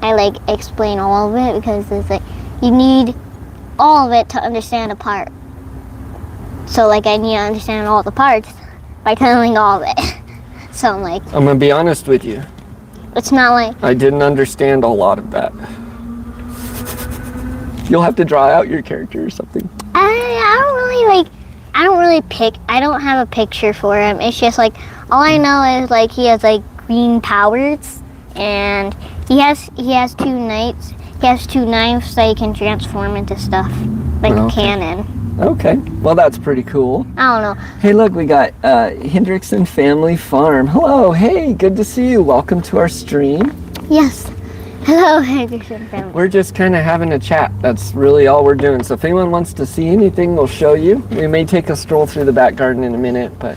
I like explain all of it because it's like you need all of it to understand a part. So like I need to understand all the parts by telling all of it. So I'm like, I'm gonna be honest with you. it's not like I didn't understand a lot of that. You'll have to draw out your character or something. I don't have a picture for him. It's just like all I know is like he has like green powers and he has 2 knights. He has 2 knives that he can transform into stuff like a cannon. Okay, well that's pretty cool. I don't know. Hey, look, we got Hendrickson Family Farm. Hello, hey, good to see you. Welcome to our stream. Yes. Hello, Henderson family. We're just kind of having a chat. That's really all we're doing. So if anyone wants to see anything, we'll show you. We may take a stroll through the back garden in a minute, but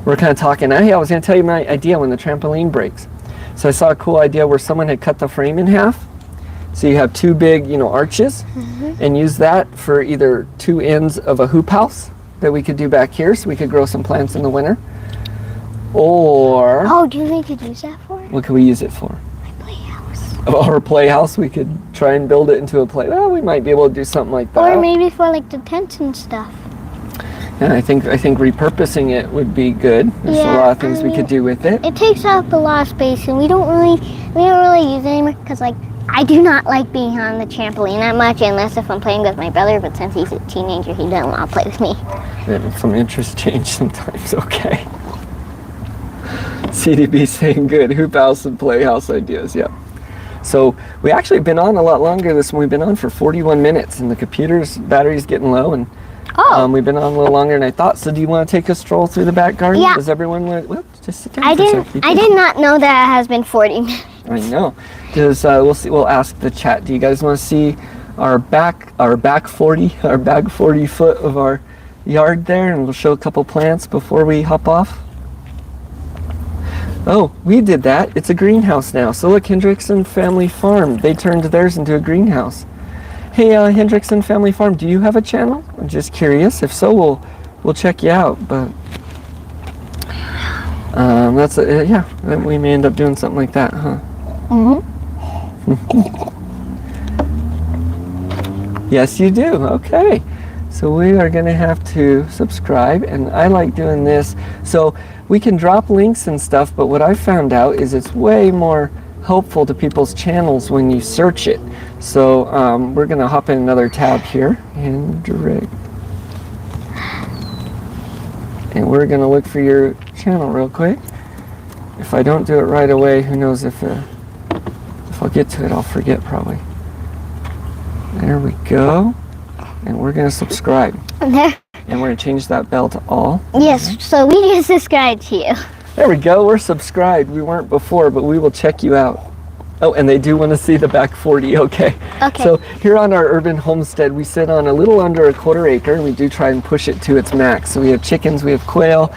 we're kind of talking. Hey, I was going to tell you my idea when the trampoline breaks. So I saw a cool idea where someone had cut the frame in half. So you have 2 big, arches, and use that for either 2 ends of a hoop house that we could do back here, so we could grow some plants in the winter. Or Oh, do you think we could use that for? what could we use it for? My playhouse. Our playhouse. We could try and build it into a play. Well, we might be able to do something like that. Or maybe for like the tents and stuff. Yeah, I think repurposing it would be good. There's a lot of things we could do with it. It takes up a lot of space, and we don't really use it anymore because like I do not like being on the trampoline that much unless if I'm playing with my brother. But since he's a teenager, he doesn't want to play with me. Yeah, some interest change sometimes. Okay. CDB saying good. Hoop house and playhouse ideas. Yeah. So we actually been on a lot longer this one. We've been on for 41 minutes, and the computer's battery's getting low, and we've been on a little longer than I thought. So do you want to take a stroll through the back garden? Yeah. Does everyone want? Well, just sit down. I did not know that it has been 40 minutes. I know. Does we'll see. We'll ask the chat. Do you guys want to see our back 40 foot of our yard there, and we'll show a couple plants before we hop off? Oh, we did that. It's a greenhouse now. So look, Hendrickson Family Farm. They turned theirs into a greenhouse. Hey, Hendrickson Family Farm, do you have a channel? I'm just curious. If so, we'll check you out. But yeah, we may end up doing something like that, huh? Yes, you do. Okay. So we are going to have to subscribe, and I like doing this. So we can drop links and stuff, but what I found out is it's way more helpful to people's channels when you search it. So we're going to hop in another tab here, and we're going to look for your channel real quick. If I don't do it right away, who knows if I'll get to it, I'll forget probably. There we go. And we're going to subscribe. There. And we're going to change that bell to all. Yes, so we can subscribe to you. There we go. We're subscribed. We weren't before, but we will check you out. Oh, and they do want to see the back 40. Okay. Okay. So here on our urban homestead, we sit on a little under a quarter acre, and we do try and push it to its max. So we have chickens, we have quail,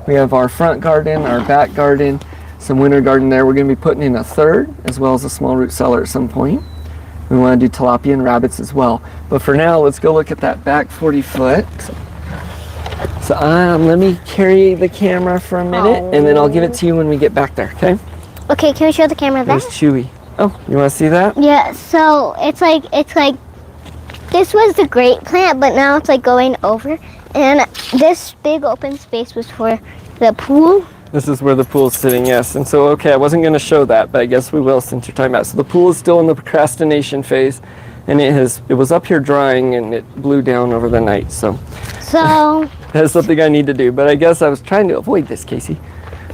we have our front garden, our back garden, some winter garden there. We're going to be putting in a third, as well as a small root cellar at some point. We want to do tilapia and rabbits as well. But for now, let's go look at that back 40 foot. So let me carry the camera for a minute, and then I'll give it to you when we get back there, okay? Okay, can we show the camera that? There's Chewy. Oh, you want to see that? Yeah, so it's like this was the great plant, but now it's like going over. And this big open space was for the pool. This is where the pool's sitting, yes. And so, okay, I wasn't going to show that, but I guess we will since you're talking about it. So the pool is still in the procrastination phase, and it was up here drying, and it blew down over the night. So that's something I need to do. But I guess I was trying to avoid this, Casey.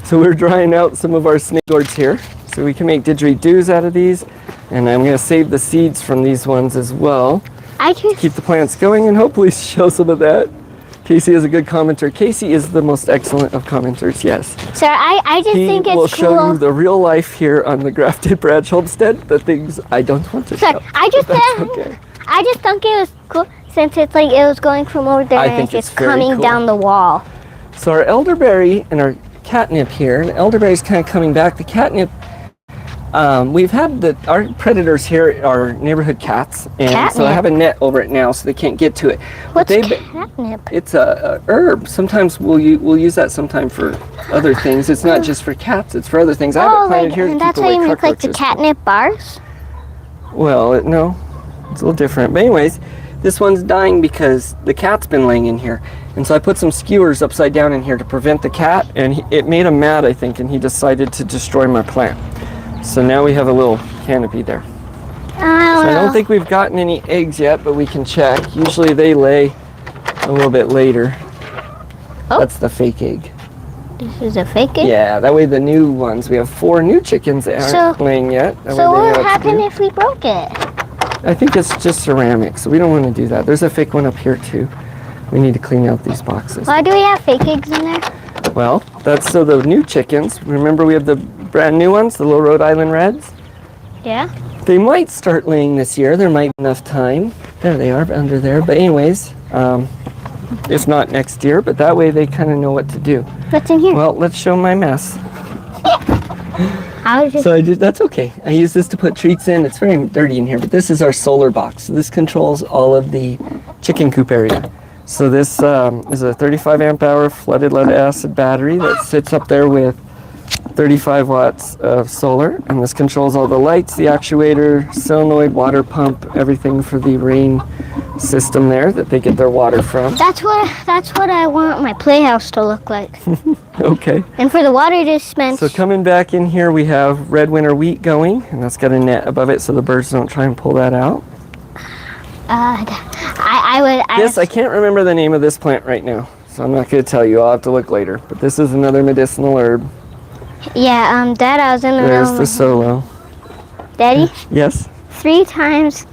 So we're drying out some of our snake gourds here, so we can make didgeridoos out of these. And I'm going to save the seeds from these ones as well. To keep the plants going and hopefully show some of that. Casey is a good commenter. Casey is the most excellent of commenters, yes. Sir, I just think it's cool. He will show you the real life here on the Grafted Branch Homestead, the things I don't want to show. I just think it was cool since it's like it was going from over there and it's just coming down the wall. So our elderberry and our catnip here, and elderberry's kind of coming back. The catnip, we've had our predators here are neighborhood cats, and so I have a net over it now so they can't get to it. What's catnip? It's a herb. Sometimes we'll use that sometime for other things. It's not just for cats, it's for other things. I have it planted here to and keep that's away how you make like the cockroaches. catnip bars? Well, no, it's a little different. But anyways, this one's dying because the cat's been laying in here. And so I put some skewers upside down in here to prevent the cat, and it made him mad, I think, and he decided to destroy my plant. So now we have a little canopy there. I don't think we've gotten any eggs yet, but we can check. Usually they lay a little bit later. Oh. That's the fake egg. This is a fake egg? Yeah, that way the new ones, we have 4 new chickens that aren't laying yet. So what would happen if we broke it? I think it's just ceramic, so we don't want to do that. There's a fake one up here too. We need to clean out these boxes. Why do we have fake eggs in there? Well, that's so the new chickens, remember we have the brand new ones, the little Rhode Island Reds? Yeah. They might start laying this year. There might be enough time. There they are under there. But anyways, if not next year, but that way they kind of know what to do. What's in here? Well, let's show my mess. So that's okay. I use this to put treats in. It's very dirty in here, but this is our solar box. So this controls all of the chicken coop area. So this is a 35 amp hour flooded lead acid battery that sits up there with 35 watts of solar, and this controls all the lights, the actuator, solenoid, water pump, everything for the rain system there that they get their water from. That's what I want my playhouse to look like. Okay. And for the water dispense. So coming back in here, we have red winter wheat going, and that's got a net above it so the birds don't try and pull that out. I can't remember the name of this plant right now, so I'm not going to tell you. I'll have to look later. But this is another medicinal herb. Yeah, Dad, I was in the There's the solo. Daddy? Yes? 3 times,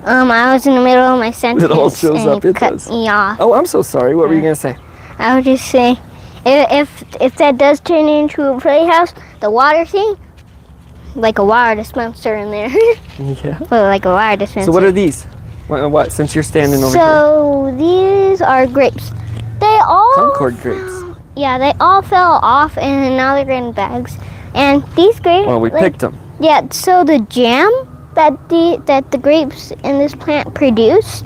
I was in the middle of my sentence. It all shows and up, he it cut does. me off. Oh, I'm so sorry. What were you going to say? I would just say, if that does turn into a playhouse, the water thing, like a water dispenser in there. Yeah. Well, like a water dispenser. So what are these? What? Since you're standing over here. So these are grapes. They all Concord grapes. Yeah, they all fell off and now they're in bags. And these grapes. Well, we picked them. Yeah. So the jam that the grapes in this plant produce,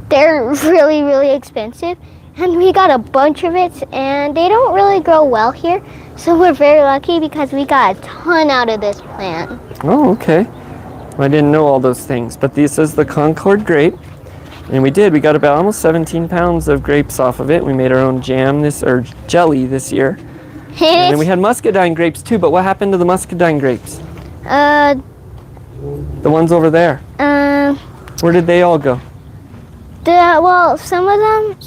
they're really, really expensive. And we got a bunch of it, and they don't really grow well here. So we're very lucky because we got a ton out of this plant. Oh, okay. Well, I didn't know all those things, but this is the Concord grape. And we got about almost 17 pounds of grapes off of it. We made our own jelly this year. And then we had muscadine grapes too, but what happened to the muscadine grapes? The ones over there. Where did they all go? Some of them,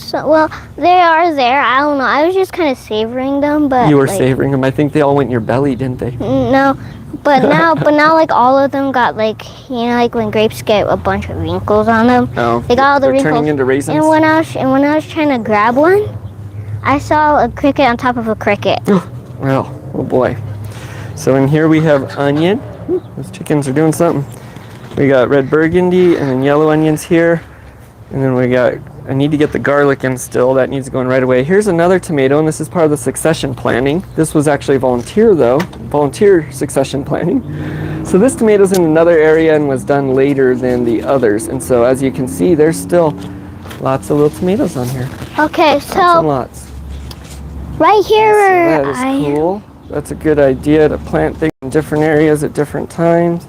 they are there. I don't know. I was just kind of savoring them, but you were savoring them. I think they all went in your belly, didn't they? No, but now, like all of them got like like when grapes get a bunch of wrinkles on them. Oh, they got all the wrinkles. Turning into raisins. And when I was trying to grab one, I saw a cricket on top of a cricket. Well, oh boy. So in here we have onion. Those chickens are doing something. We got red burgundy and then yellow onions here. And then I need to get the garlic in still. That needs going right away. Here's another tomato, and this is part of the succession planning. This was actually volunteer succession planning. So this tomato's in another area and was done later than the others. And so as you can see, there's still lots of little tomatoes on here. Okay, so lots. Right here, that is cool. That's a good idea to plant things in different areas at different times.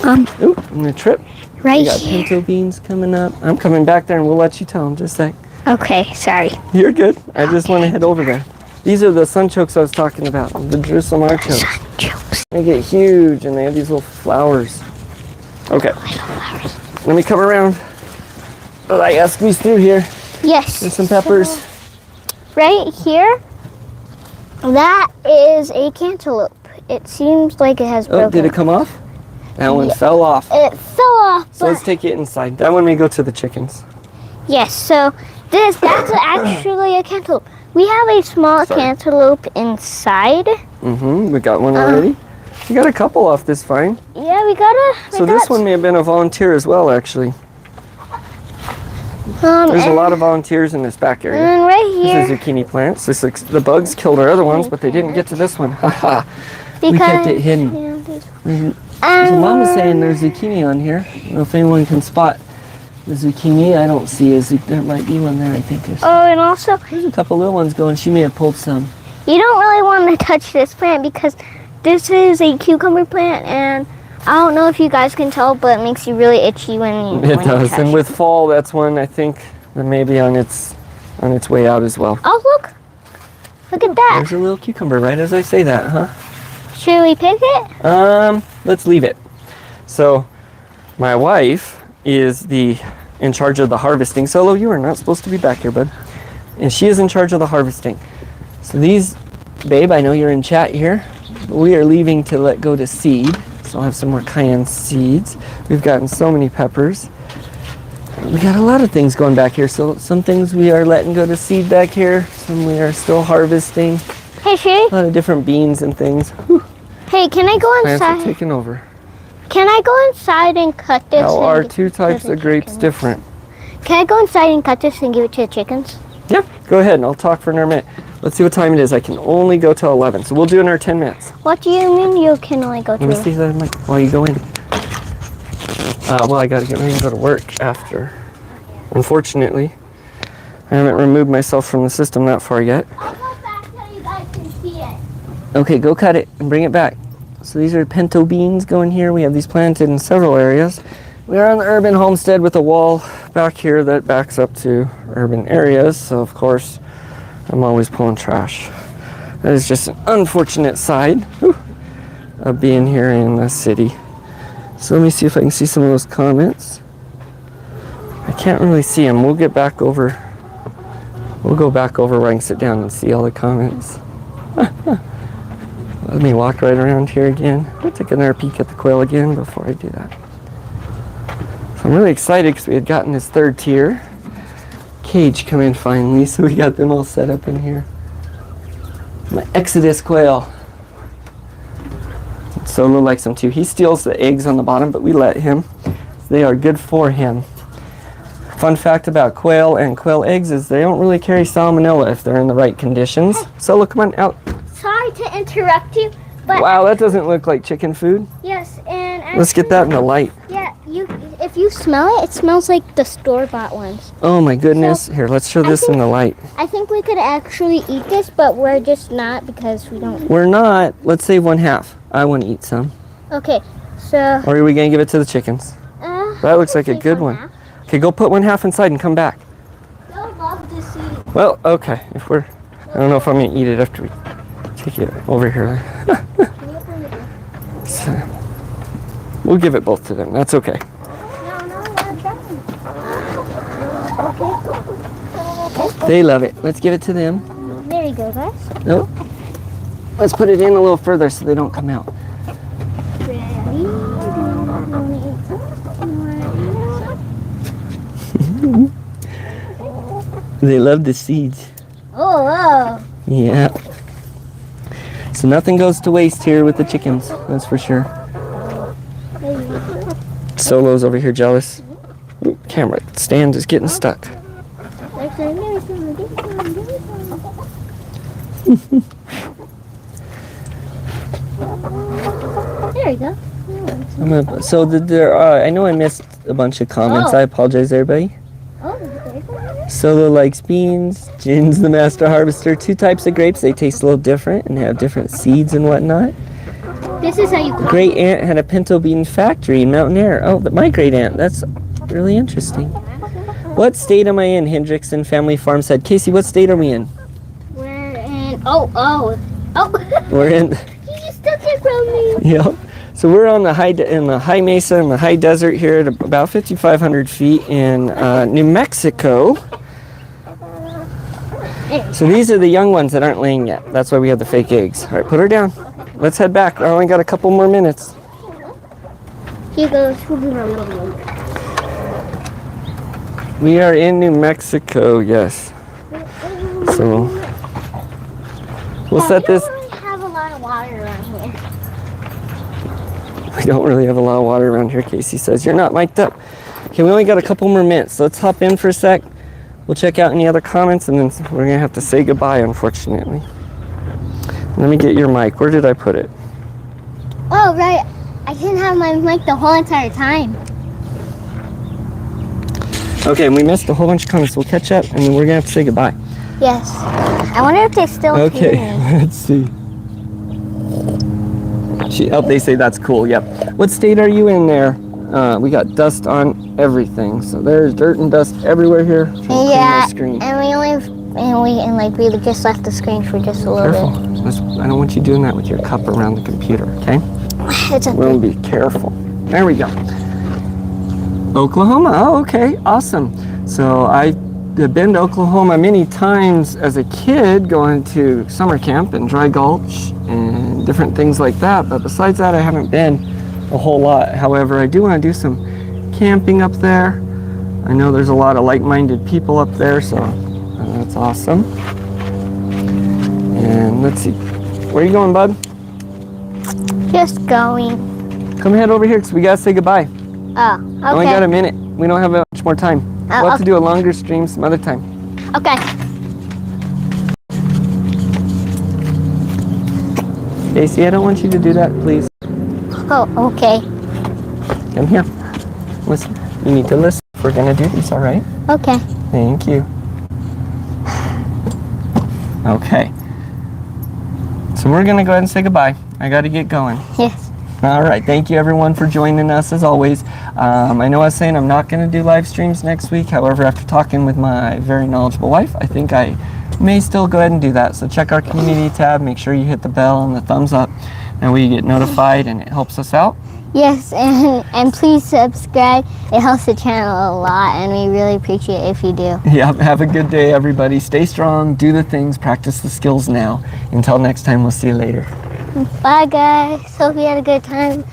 I'm gonna trip. Right we got here. pinto beans coming up. I'm coming back there and we'll let you tell them just a sec. Okay, sorry. You're good. I just want to head over there. These are the sunchokes I was talking about, the Jerusalem artichokes. Sunchokes. They get huge and they have these little flowers. Okay. Let me come around. I gotta squeeze through here. Yes. There's some peppers. So, right here, that is a cantaloupe. It seems like it has broken. Oh, did it come off? That one fell off. It fell off. So let's take it inside. That one may go to the chickens. Yes, so that's actually a cantaloupe. We have a small cantaloupe inside. We got one already. We got a couple off this vine. Yeah, we got this one may have been a volunteer as well, actually. There's a lot of volunteers in this back area. And right here. This is zucchini plants. The bugs killed our other ones, but they didn't get to this one. Haha. We kept it hidden. So Mom was saying there's zucchini on here. I don't know if anyone can spot the zucchini. I don't see there might be one there, I think. And also, there's a couple little ones going. She may have pulled some. You don't really want to touch this plant because this is a cucumber plant, and I don't know if you guys can tell, but it makes you really itchy when you does. And with fall, that's one I think that may be on its way out as well. Oh, look at that. There's a little cucumber right as I say that, huh? Should we pick it? Let's leave it. So, my wife is in charge of the harvesting. Solo, you are not supposed to be back here, bud. And she is in charge of the harvesting. So these, babe, I know you're in chat here. We are leaving to let go to seed. So I'll have some more cayenne seeds. We've gotten so many peppers. We got a lot of things going back here. So some things we are letting go to seed back here. Some we are still harvesting. Hey, Shay. A lot of different beans and things. Whew. Hey, can I go inside? Plants are taking over. Can I go inside and cut this? How are 2 types of grapes different? Can I go inside and cut this and give it to the chickens? Yeah, go ahead and I'll talk for another minute. Let's see what time it is. I can only go till 11, so we'll do another 10 minutes. What do you mean you can only go to? Let me see that while you go in. Well, I gotta get ready to go to work after. Unfortunately, I haven't removed myself from the system that far yet. I'll go back so you guys can see it. Okay, go cut it and bring it back. So these are pinto beans going here. We have these planted in several areas. We are on the urban homestead with a wall back here that backs up to urban areas. So of course, I'm always pulling trash. That is just an unfortunate side of being here in the city. So let me see if I can see some of those comments. I can't really see them. We'll get back over. We'll go back over where I can sit down and see all the comments. Let me walk right around here again. I'll take another peek at the quail again before I do that. So I'm really excited because we had gotten this third tier cage come in finally, so we got them all set up in here. My Exodus quail. Solo likes them too. He steals the eggs on the bottom, but we let him. They are good for him. Fun fact about quail and quail eggs is they don't really carry salmonella if they're in the right conditions. Solo, come on out. Sorry to interrupt you, but Wow, that doesn't look like chicken food. yes, and actually, Let's get that in the light. Yeah, if you smell it, it smells like the store-bought ones. Oh my goodness. Here, let's show this in the light. I think we could actually eat this, but we're just not because we don't. We're not. Let's save one half. I want to eat some. Okay, so. Or are we going to give it to the chickens? That looks like a good one. Okay, go put one half inside and come back. They'll love to see. Well, okay. I don't know if I'm going to eat it after we take it over here. So, we'll give it both to them. That's okay. They love it. Let's give it to them. There you go, guys. Nope. Let's put it in a little further so they don't come out. They love the seeds. Oh, wow. Yeah. So nothing goes to waste here with the chickens, that's for sure. Solo's over here jealous. Ooh, camera stand is getting stuck. There you go. I know I missed a bunch of comments. Oh. I apologize, everybody. Oh, okay. Solo likes beans. Jin's the master harvester. 2 types of grapes. They taste a little different and have different seeds and whatnot. This is how you cook. Great aunt had a pinto bean factory in Mountain Air. Oh, my great aunt. That's really interesting. What state am I in? Hendrickson Family Farm said. Casey, what state are we in? We're in. Oh. We're in. You just took it from me. Yep. So we're on the high mesa in the high desert here at about 5,500 feet in New Mexico. So these are the young ones that aren't laying yet. That's why we have the fake eggs. All right, put her down. Let's head back. I only got a couple more minutes. Here goes. We are in New Mexico, yes. So we'll set this. We don't really have a lot of water around here. We don't really have a lot of water around here, Casey says. You're not mic'd up. Okay, we only got a couple more minutes. So let's hop in for a sec. We'll check out any other comments, and then we're going to have to say goodbye, unfortunately. Let me get your mic. Where did I put it? Oh, right. I didn't have my mic the whole entire time. Okay, we missed a whole bunch of comments. We'll catch up, and then we're going to have to say goodbye. Yes. I wonder if they still Okay, hear me. let's see. They say that's cool, yep. What state are you in there? We got dust on everything, so there's dirt and dust everywhere here. Yeah, Screen. and we just left the screen for just a little Careful. I don't want you doing that with your cup around the computer, okay? bit. It's okay. We'll be careful. There we go. Oklahoma. Oh, okay. Awesome. So I've been to Oklahoma many times as a kid, going to summer camp and Dry Gulch and different things like that. But besides that, I haven't been a whole lot. However, I do want to do some camping up there. I know there's a lot of like-minded people up there, so that's awesome. And let's see. Where are you going, bud? Just going. Come head over here because we got to say goodbye. Oh, okay. Only got a minute. We don't have much more time. We'll have to do a longer stream some other time. Okay. Casey, I don't want you to do that, please. Oh, okay. Come here. Listen. You need to listen if we're going to do this, all right? Okay. Thank you. Okay. So we're going to go ahead and say goodbye. I got to get going. Yes. All right. Thank you, everyone, for joining us, as always. I know I was saying I'm not going to do live streams next week. However, after talking with my very knowledgeable wife, I think I may still go ahead and do that. So check our community tab. Make sure you hit the bell and the thumbs up. That way you get notified, and it helps us out. Yes, and please subscribe. It helps the channel a lot, and we really appreciate it if you do. Yeah, have a good day, everybody. Stay strong, do the things, practice the skills now. Until next time, we'll see you later. Bye, guys. Hope you had a good time.